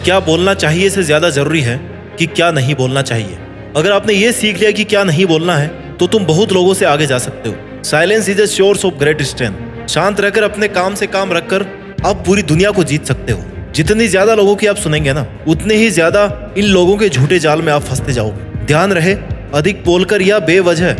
क्या बोलना चाहिए से ज्यादा जरूरी है कि क्या नहीं बोलना चाहिए। अगर आपने ये सीख लिया कि क्या नहीं बोलना है तो तुम बहुत लोगों से आगे जा सकते हो। Silence is a source of great strength. शांत रहकर अपने काम से काम रखकर आप पूरी दुनिया को जीत सकते हो। जितनी ज्यादा लोगों की आप सुनेंगे ना, उतने ही ज्यादा इन लोगों के झूठे जाल में आप फंसते जाओगे। ध्यान रहे, अधिक बोलकर या बेवजह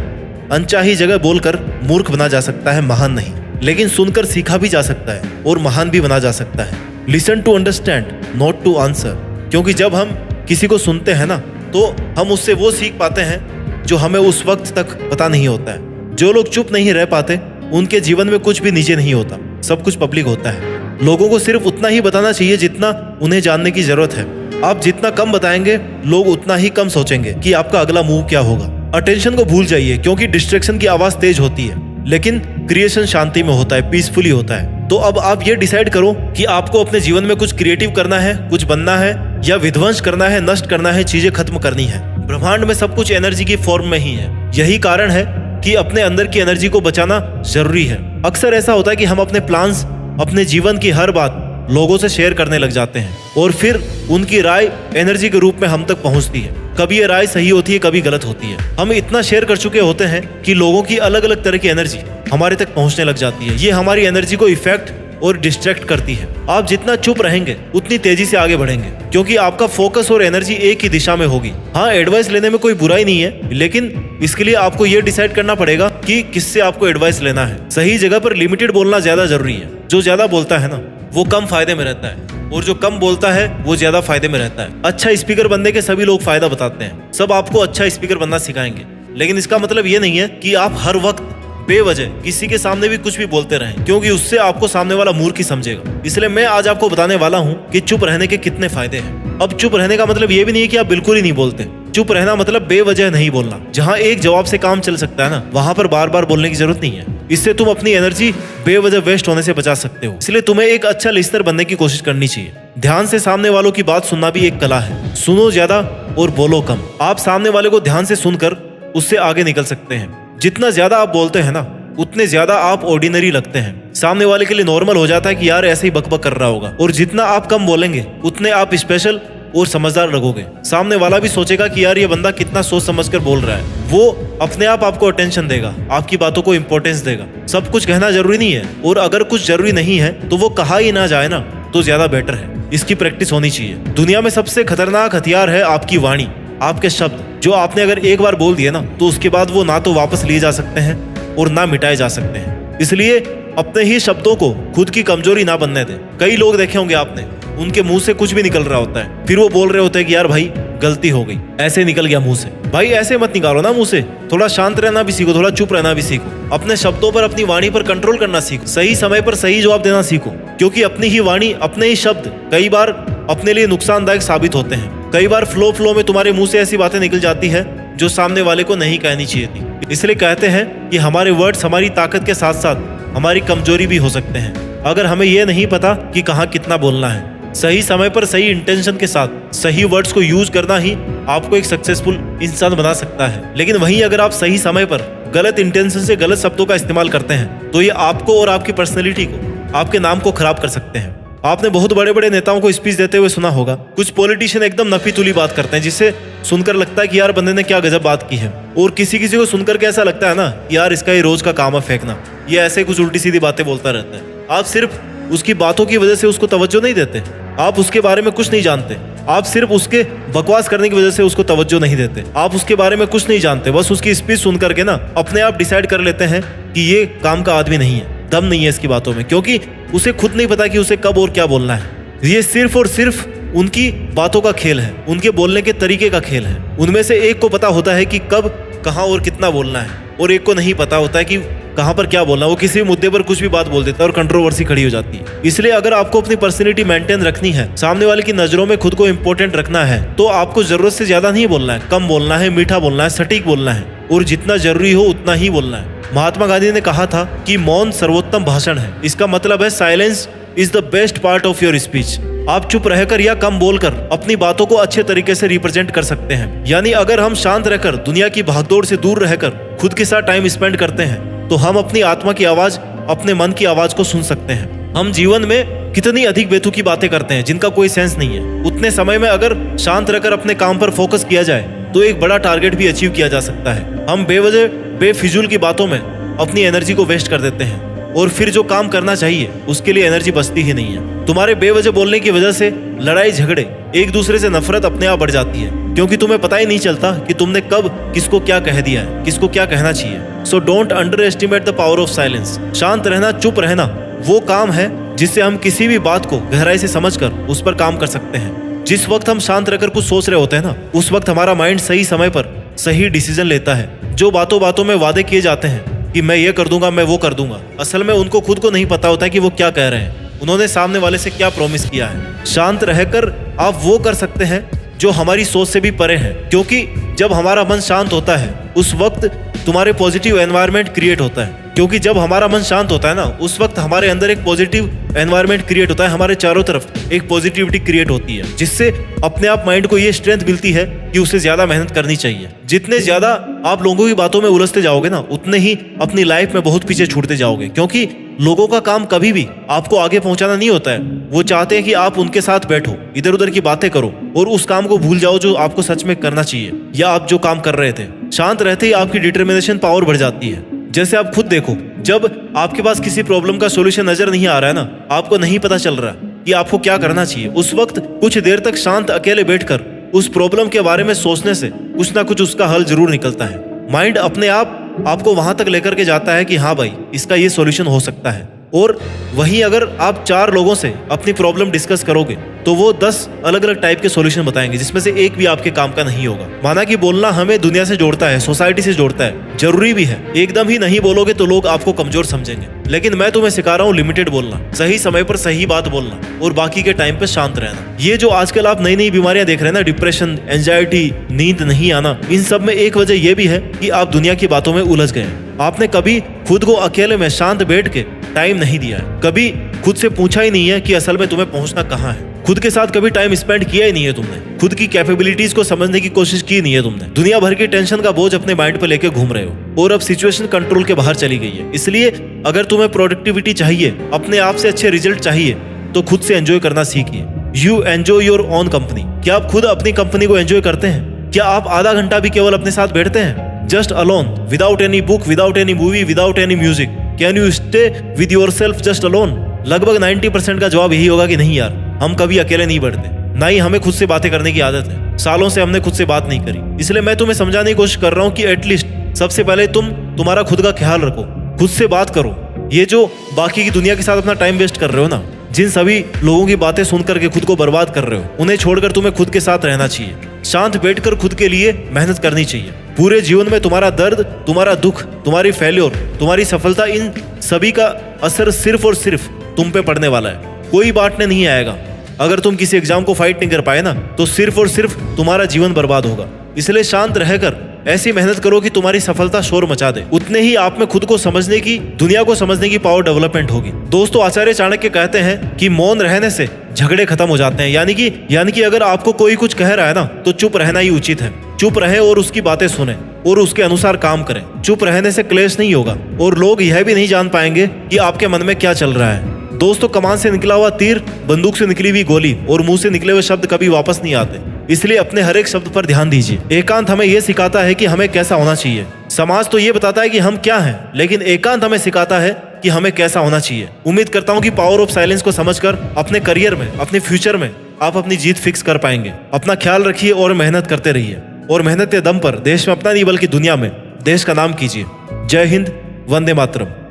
अनचाही जगह बोलकर मूर्ख बना जा सकता है, महान नहीं। लेकिन सुनकर सीखा भी जा सकता है और महान भी बना जा सकता है। Listen to understand, not to answer. क्योंकि जब हम किसी को सुनते हैं ना, तो हम उससे वो सीख पाते हैं जो हमें उस वक्त तक पता नहीं होता है। जो लोग चुप नहीं रह पाते, उनके जीवन में कुछ भी निजी नहीं होता, सब कुछ पब्लिक होता है। लोगों को सिर्फ उतना ही बताना चाहिए जितना उन्हें जानने की जरूरत है। आप जितना कम बताएंगे, लोग उतना ही कम सोचेंगे कि आपका अगला मूव क्या होगा। अटेंशन को भूल जाइए, क्योंकि डिस्ट्रैक्शन की आवाज तेज होती है, लेकिन क्रिएशन शांति में होता है, पीसफुली होता है। तो अब आप ये डिसाइड करो कि आपको अपने जीवन में कुछ क्रिएटिव करना है, कुछ बनना है, या विध्वंस करना है, नष्ट करना है, चीजें खत्म करनी है। ब्रह्मांड में सब कुछ एनर्जी की फॉर्म में ही है। यही कारण है कि अपने अंदर की एनर्जी को बचाना जरूरी है। अक्सर ऐसा होता है कि हम अपने प्लान्स, अपने जीवन की हर बात लोगों से शेयर करने लग जाते हैं और फिर उनकी राय एनर्जी के रूप में हम तक पहुंचती है। कभी ये राय सही होती है, कभी गलत होती है। हम इतना शेयर कर चुके होते हैं कि लोगों की अलग अलग तरह की एनर्जी हमारे तक पहुंचने लग जाती है। ये हमारी एनर्जी को इफेक्ट और डिस्ट्रैक्ट करती है। आप जितना चुप रहेंगे, उतनी तेजी से आगे बढ़ेंगे, क्योंकि आपका फोकस और एनर्जी एक ही दिशा में होगी। हाँ, एडवाइस लेने में कोई बुराई नहीं है, लेकिन इसके लिए आपको ये डिसाइड करना पड़ेगा कि किससे आपको एडवाइस लेना है। सही जगह पर लिमिटेड बोलना ज्यादा जरूरी है। जो ज्यादा बोलता है ना, वो कम फायदे में रहता है, और जो कम बोलता है वो ज्यादा फायदे में रहता है। अच्छा स्पीकर बनने के सभी लोग फायदा बताते हैं, सब आपको अच्छा स्पीकर बनना सिखाएंगे, लेकिन इसका मतलब ये नहीं है कि आप हर वक्त बेवजह किसी के सामने भी कुछ भी बोलते रहें, क्योंकि उससे आपको सामने वाला मूर्ख ही समझेगा। इसलिए मैं आज आपको बताने वाला हूँ कि चुप रहने के कितने फायदे हैं। अब चुप रहने का मतलब ये भी नहीं है कि आप बिल्कुल ही नहीं बोलते। चुप रहना मतलब बेवजह नहीं बोलना। जहाँ एक जवाब से काम चल सकता है ना, वहाँ पर बार बार बोलने की जरूरत नहीं है। इससे तुम अपनी एनर्जी बेवजह वेस्ट होने से बचा सकते हो। इसलिए तुम्हें एक अच्छा लिस्नर बनने की कोशिश करनी चाहिए। ध्यान से सामने वालों की बात सुनना भी एक कला है। सुनो ज्यादा और बोलो कम। आप सामने वाले को ध्यान से सुनकर उससे आगे निकल सकते हैं। जितना ज्यादा आप बोलते हैं ना, उतने ज्यादा आप ऑर्डिनरी लगते हैं। सामने वाले के लिए नॉर्मल हो जाता है कि यार ऐसे ही बकबक कर रहा होगा। और जितना आप कम बोलेंगे, उतने आप स्पेशल और समझदार लगोगे। सामने वाला भी सोचेगा कि यार ये बंदा कितना सोच समझकर बोल रहा है। वो अपने आप आपको अटेंशन देगा, आपकी बातों को इंपॉर्टेंस देगा। सब कुछ कहना जरूरी नहीं है, और अगर कुछ जरूरी नहीं है तो वो कहा ही ना जाए ना, तो ज्यादा बेटर है। इसकी प्रैक्टिस होनी चाहिए। दुनिया में सबसे खतरनाक हथियार है आपकी वाणी, आपके शब्द। जो आपने अगर एक बार बोल दिए ना, तो उसके बाद वो ना तो वापस लिए जा सकते हैं और ना मिटाए जा सकते हैं। इसलिए अपने ही शब्दों को खुद की कमजोरी ना बनने दें। कई लोग देखे होंगे आपने, उनके मुंह से कुछ भी निकल रहा होता है, फिर वो बोल रहे होते हैं कि यार भाई गलती हो गई, ऐसे निकल गया मुंह से। भाई ऐसे मत निकालो ना मुंह से। थोड़ा शांत रहना भी सीखो, थोड़ा चुप रहना भी सीखो। अपने शब्दों पर, अपनी वाणी पर कंट्रोल करना सीखो। सही समय पर सही जवाब देना सीखो, क्योंकि अपनी ही वाणी, अपने ही शब्द कई बार अपने लिए नुकसानदायक साबित होते हैं। कई बार फ्लो में तुम्हारे मुंह से ऐसी बातें निकल जाती है जो सामने वाले को नहीं कहनी चाहिए थी। इसलिए कहते हैं कि हमारे वर्ड्स हमारी ताकत के साथ साथ हमारी कमजोरी भी हो सकते हैं, अगर हमें यह नहीं पता कि कहाँ कितना बोलना है। सही समय पर सही इंटेंशन के साथ सही वर्ड्स को यूज करना ही आपको एक सक्सेसफुल इंसान बना सकता है। लेकिन वहीं अगर आप सही समय पर गलत इंटेंशन से गलत शब्दों का इस्तेमाल करते हैं, तो ये आपको और आपकी पर्सनैलिटी को, आपके नाम को खराब कर सकते हैं। आपने बहुत बड़े बड़े नेताओं को स्पीच देते हुए सुना होगा। कुछ पॉलिटिशियन एकदम नफी तुली बात करते हैं, जिससे सुनकर लगता है कि यार बंदे ने क्या गजब बात की है। और किसी किसी को सुनकर कैसा लगता है ना, यार इसका ये रोज का काम है फेंकना, ये ऐसे कुछ उल्टी सीधी बातें बोलता रहता है। आप सिर्फ उसकी बातों की वजह से उसको तवज्जो नहीं देते, आप उसके बारे में कुछ नहीं जानते। आप सिर्फ उसके बकवास करने की वजह से उसको तवज्जो नहीं देते। आप उसके बारे में कुछ नहीं जानते, बस उसकी स्पीच सुन करके ना अपने आप डिसाइड कर लेते हैं कि ये काम का आदमी नहीं है, दम नहीं है इसकी बातों में, क्योंकि उसे खुद नहीं पता कि उसे कब और क्या बोलना है। ये सिर्फ और सिर्फ उनकी बातों का खेल है, उनके बोलने के तरीके का खेल है। उनमें से एक को पता होता है कि कब, कहाँ और कितना बोलना है, और एक को नहीं पता होता है कि कहाँ पर क्या बोलना। वो किसी भी मुद्दे पर कुछ भी बात बोल देता है और कंट्रोवर्सी खड़ी हो जाती है। इसलिए अगर आपको अपनी पर्सनैलिटी मेंटेन रखनी है, सामने वाले की नजरों में खुद को इंपॉर्टेंट रखना है, तो आपको जरूरत से ज्यादा नहीं बोलना है, कम बोलना है, मीठा बोलना है, सटीक बोलना है, और जितना जरूरी हो उतना ही बोलना है। महात्मा गांधी ने कहा था कि मौन सर्वोत्तम भाषण है। इसका मतलब है silence is the best part of your speech. आप चुप रहकर या कम बोलकर अपनी बातों को अच्छे तरीके से रिप्रेजेंट कर सकते हैं। यानी अगर हम शांत रहकर, दुनिया की भागदौड़ से दूर रहकर खुद के साथ टाइम स्पेंड करते हैं, तो हम अपनी आत्मा की आवाज, अपने मन की आवाज को सुन सकते हैं। हम जीवन में कितनी अधिक बेतुकी बातें करते हैं जिनका कोई सेंस नहीं है। उतने समय में अगर शांत रहकर अपने काम पर फोकस किया जाए तो एक बड़ा टारगेट भी अचीव किया जा सकता है। हम बेवजह बेफिजूल की बातों में अपनी एनर्जी को वेस्ट कर देते हैं और फिर जो काम करना चाहिए उसके लिए एनर्जी बचती ही नहीं है। तुम्हारे बेवजह बोलने की वजह से लड़ाई झगड़े, एक दूसरे से नफरत अपने आप बढ़ जाती है, क्योंकि तुम्हें पता ही नहीं चलता कि तुमने कब किसको क्या कह दिया है, किसको क्या कहना चाहिए। So don't under estimate the power of silence. शांत रहना, चुप रहना वो काम है जिससे हम किसी भी बात को गहराई से समझकर उस पर काम कर सकते हैं। जिस वक्त हम शांत रहकर कुछ सोच रहे होते हैं ना, उस वक्त हमारा माइंड सही समय पर सही डिसीजन लेता है। जो बातों बातों में वादे किए जाते हैं कि मैं ये कर दूंगा, मैं वो कर दूंगा, असल में उनको खुद को नहीं पता होता है कि वो क्या कह रहे हैं, उन्होंने सामने वाले से क्या प्रॉमिस किया है। शांत रहकर आप वो कर सकते हैं जो हमारी सोच से भी परे है, क्योंकि जब हमारा मन शांत होता है उस वक्त तुम्हारे पॉजिटिव एनवायरनमेंट क्रिएट होता है। क्योंकि जब हमारा मन शांत होता है ना, उस वक्त हमारे अंदर एक पॉजिटिव एनवायरनमेंट क्रिएट होता है, हमारे चारों तरफ एक पॉजिटिविटी क्रिएट होती है, जिससे अपने आप माइंड को ये स्ट्रेंथ मिलती है कि उसे ज्यादा मेहनत करनी चाहिए। जितने ज्यादा आप लोगों की बातों में उलझते जाओगे ना, उतने ही अपनी लाइफ में बहुत पीछे छूटते जाओगे, क्योंकि लोगों का काम कभी भी आपको आगे पहुंचाना नहीं होता है। वो चाहते हैं कि आप उनके साथ बैठो, इधर उधर की बातें करो और उस काम को भूल जाओ जो आपको सच में करना चाहिए या आप जो काम कर रहे थे। शांत रहते ही आपकी डिटर्मिनेशन पावर बढ़ जाती है। जैसे आप खुद देखो, जब आपके पास किसी प्रॉब्लम का सॉल्यूशन नजर नहीं आ रहा है ना, आपको नहीं पता चल रहा कि आपको क्या करना चाहिए, उस वक्त कुछ देर तक शांत अकेले बैठकर उस प्रॉब्लम के बारे में सोचने से कुछ ना कुछ उसका हल जरूर निकलता है। माइंड अपने आप आपको वहां तक लेकर के जाता है कि हाँ भाई, इसका ये सॉल्यूशन हो सकता है। और वहीं अगर आप 4 लोगों से अपनी प्रॉब्लम डिस्कस करोगे तो वो 10 अलग अलग टाइप के सॉल्यूशन बताएंगे, जिसमें से एक भी आपके काम का नहीं होगा। माना कि बोलना हमें दुनिया से जोड़ता है, सोसाइटी से जोड़ता है, जरूरी भी है। एकदम ही नहीं बोलोगे तो लोग आपको कमजोर समझेंगे, लेकिन मैं तुम्हें सिखा रहा हूँ लिमिटेड बोलना, सही समय पर सही बात बोलना और बाकी के टाइम पे शांत रहना। ये जो आजकल आप नई नई बीमारियां देख रहे हैं ना, डिप्रेशन, एंजाइटी, नींद नहीं आना, इन सब में एक वजह यह भी है कि आप दुनिया की बातों में उलझ गए हैं। आपने कभी खुद को अकेले में शांत बैठ के टाइम नहीं दिया है, कभी खुद से पूछा ही नहीं है कि असल में तुम्हें पहुंचना कहाँ है। खुद के साथ कभी टाइम स्पेंड किया ही नहीं है तुमने, खुद की कैपेबिलिटीज को समझने की कोशिश की नहीं है तुमने। दुनिया भर की टेंशन का बोझ अपने माइंड पर लेके घूम रहे हो और अब सिचुएशन कंट्रोल के बाहर चली गई है। इसलिए अगर तुम्हें प्रोडक्टिविटी चाहिए, अपने आप से अच्छे रिजल्ट चाहिए, तो खुद से एंजॉय करना सीखिए। You enjoy your own company. क्या आप खुद अपनी कंपनी को एंजॉय करते हैं? क्या आप आधा घंटा भी केवल अपने साथ बैठते हैं, just alone, without any book, without any movie, without any music? Can you stay with your self just alone? लगभग 90% का जवाब यही होगा कि नहीं यार, हम कभी अकेले नहीं बैठते, ना ही हमें खुद से बातें करने की आदत है। सालों से हमने खुद से बात नहीं करी। इसलिए मैं तुम्हें समझाने की कोशिश कर रहा हूँ कि एटलीस्ट सबसे पहले तुम्हारा खुद का ख्याल रखो, खुद से बात करो। ये जो बाकी की दुनिया के साथ अपना टाइम वेस्ट कर रहे हो ना, जिन सभी लोगों की बातें सुन करके खुद को बर्बाद कर रहे हो, उन्हें छोड़कर तुम्हें खुद के साथ रहना चाहिए। शांत बैठकर खुद के लिए मेहनत करनी चाहिए। पूरे जीवन में तुम्हारा दर्द, तुम्हारा दुख, तुम्हारी फेल्योर, तुम्हारी सफलता, इन सभी का असर सिर्फ और सिर्फ तुम पे पड़ने वाला है। कोई बांटने नहीं आएगा। अगर तुम किसी एग्जाम को फाइट नहीं कर पाए ना, तो सिर्फ और सिर्फ तुम्हारा जीवन बर्बाद होगा। इसलिए शांत रहकर ऐसी मेहनत करो कि तुम्हारी सफलता शोर मचा दे। उतने ही आप में खुद को समझने की, दुनिया को समझने की पावर डेवलपमेंट होगी। दोस्तों, आचार्य चाणक्य कहते हैं कि मौन रहने से झगड़े खत्म हो जाते हैं। यानी कि अगर आपको कोई कुछ कह रहा है ना, तो चुप रहना ही उचित है। चुप रहे और उसकी बातें सुने और उसके अनुसार काम करें। चुप रहने से क्लेश नहीं होगा और लोग यह भी नहीं जान पाएंगे कि आपके मन में क्या चल रहा है। दोस्तों, कमान से निकला हुआ तीर, बंदूक से निकली हुई गोली और मुंह से निकले हुए शब्द कभी वापस नहीं आते। इसलिए अपने हर एक शब्द पर ध्यान दीजिए। एकांत हमें यह सिखाता है कि हमें कैसा होना चाहिए। समाज तो ये बताता है कि हम क्या हैं, लेकिन एकांत हमें सिखाता है कि हमें कैसा होना चाहिए। उम्मीद करता हूँ कि पावर ऑफ साइलेंस को समझकर अपने करियर में, अपने फ्यूचर में आप अपनी जीत फिक्स कर पाएंगे। अपना ख्याल रखिए और मेहनत करते रहिए, और मेहनत के दम पर देश में अपना नहीं बल्कि दुनिया में देश का नाम कीजिए। जय हिंद, वंदे मातरम।